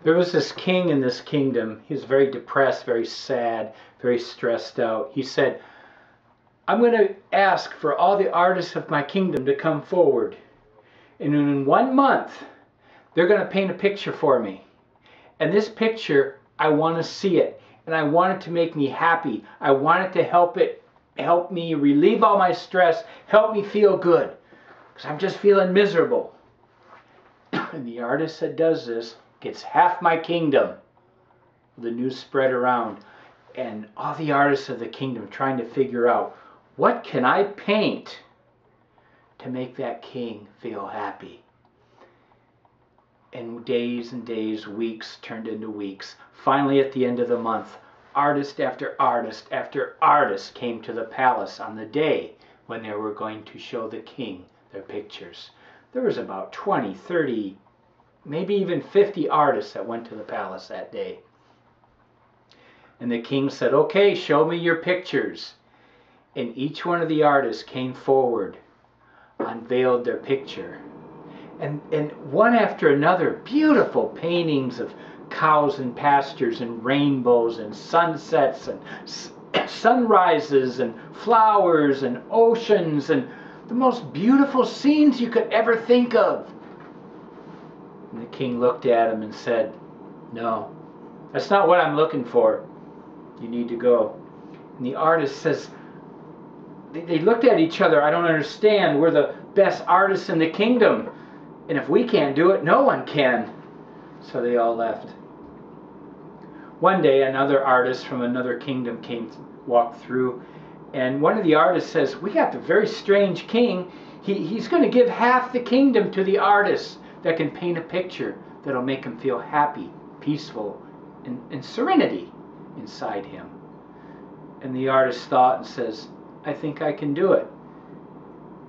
There was this king in this kingdom. He was very depressed, very sad, very stressed out. He said, I'm going to ask for all the artists of my kingdom to come forward. And in 1 month, they're going to paint a picture for me. And this picture, I want to see it. And I want it to make me happy. I want it to help me relieve all my stress, help me feel good. Because I'm just feeling miserable. And the artist that does this gets half my kingdom. The news spread around, and all the artists of the kingdom trying to figure out, what can I paint to make that king feel happy? And days and days, weeks turned into weeks. Finally, at the end of the month, artist after artist after artist came to the palace on the day when they were going to show the king their pictures. There was about 20, 30, maybe even 50 artists that went to the palace that day. And the king said, okay, show me your pictures. And each one of the artists came forward, unveiled their picture. And one after another, beautiful paintings of cows and pastures and rainbows and sunsets and sunrises and flowers and oceans and the most beautiful scenes you could ever think of. And the king looked at him and said, no, that's not what I'm looking for. You need to go. And the artist says, they looked at each other, I don't understand. We're the best artists in the kingdom. And if we can't do it, no one can. So they all left. One day, another artist from another kingdom walked through. And one of the artists says, we got the very strange king. He's going to give half the kingdom to the artists that can paint a picture that'll make him feel happy, peaceful, and serenity inside him. And the artist thought and says, I think I can do it.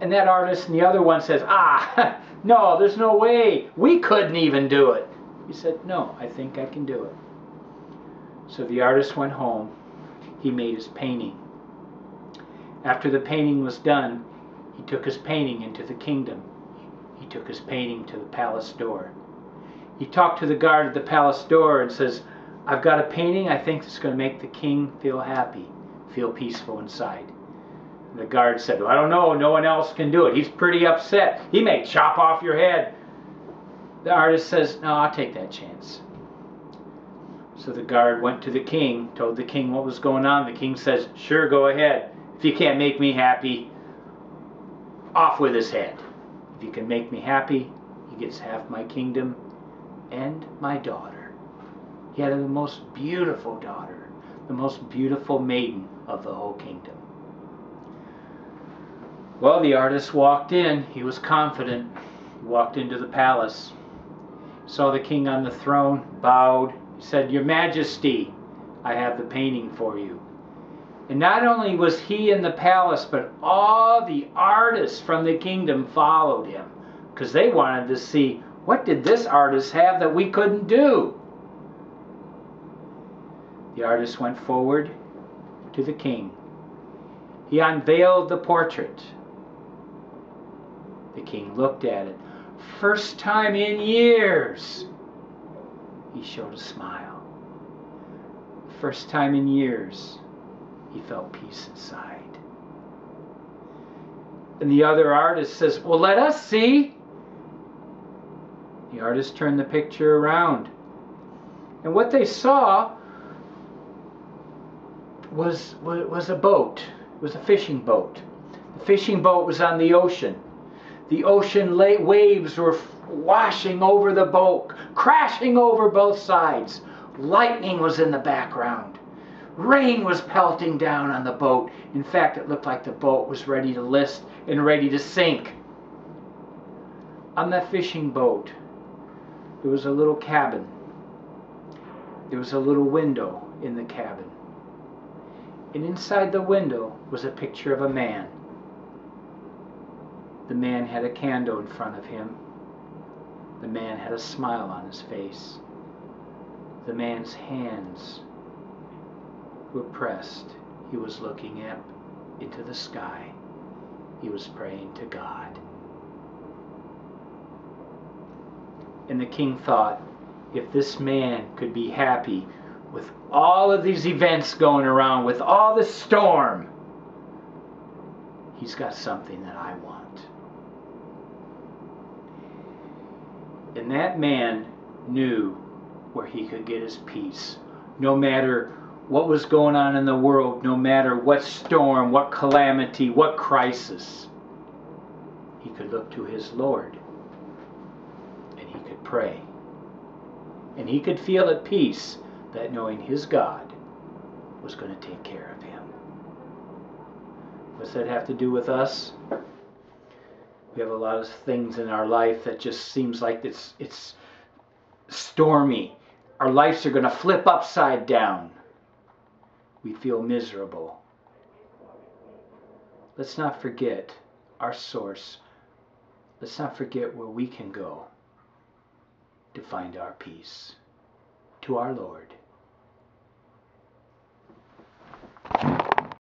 And that artist and the other one says, no, there's no way. We couldn't even do it. He said, no, I think I can do it. So the artist went home. He made his painting. After the painting was done, he took his painting into the kingdom. He took his painting to the palace door. He talked to the guard at the palace door and says, I've got a painting I think it's going to make the king feel happy, feel peaceful inside. And the guard said, well, I don't know, no one else can do it. He's pretty upset. He may chop off your head. The artist says, no, I'll take that chance. So the guard went to the king, told the king what was going on. The king says, sure, go ahead. If you can't make me happy, off with his head. If you can make me happy, he gets half my kingdom and my daughter. He had the most beautiful daughter, the most beautiful maiden of the whole kingdom. Well, the artist walked in. He was confident. He walked into the palace, saw the king on the throne, bowed. He said, Your Majesty, I have the painting for you. And not only was he in the palace, but all the artists from the kingdom followed him because they wanted to see, what did this artist have that we couldn't do? The artist went forward to the king. He unveiled the portrait. The king looked at it. First time in years, he showed a smile. First time in years, he felt peace inside. And the other artist says, well, let us see. The artist turned the picture around. And what they saw was a boat. It was a fishing boat. The fishing boat was on the ocean. The ocean waves were washing over the boat, crashing over both sides. Lightning was in the background. Rain was pelting down on the boat. In fact, it looked like the boat was ready to list and ready to sink. On that fishing boat, there was a little cabin. There was a little window in the cabin. And inside the window was a picture of a man. The man had a candle in front of him. The man had a smile on his face. The man's hands were pressed. He was looking up into the sky. He was praying to God. And the king thought, if this man could be happy with all of these events going around, with all the storm, he's got something that I want. And that man knew where he could get his peace. No matter what was going on in the world, no matter what storm, what calamity, what crisis, he could look to his Lord and he could pray. And he could feel at peace that knowing his God was going to take care of him. What's that have to do with us? We have a lot of things in our life that just seems like it's stormy. Our lives are going to flip upside down. We feel miserable. Let's not forget our source. Let's not forget where we can go to find our peace. To our Lord.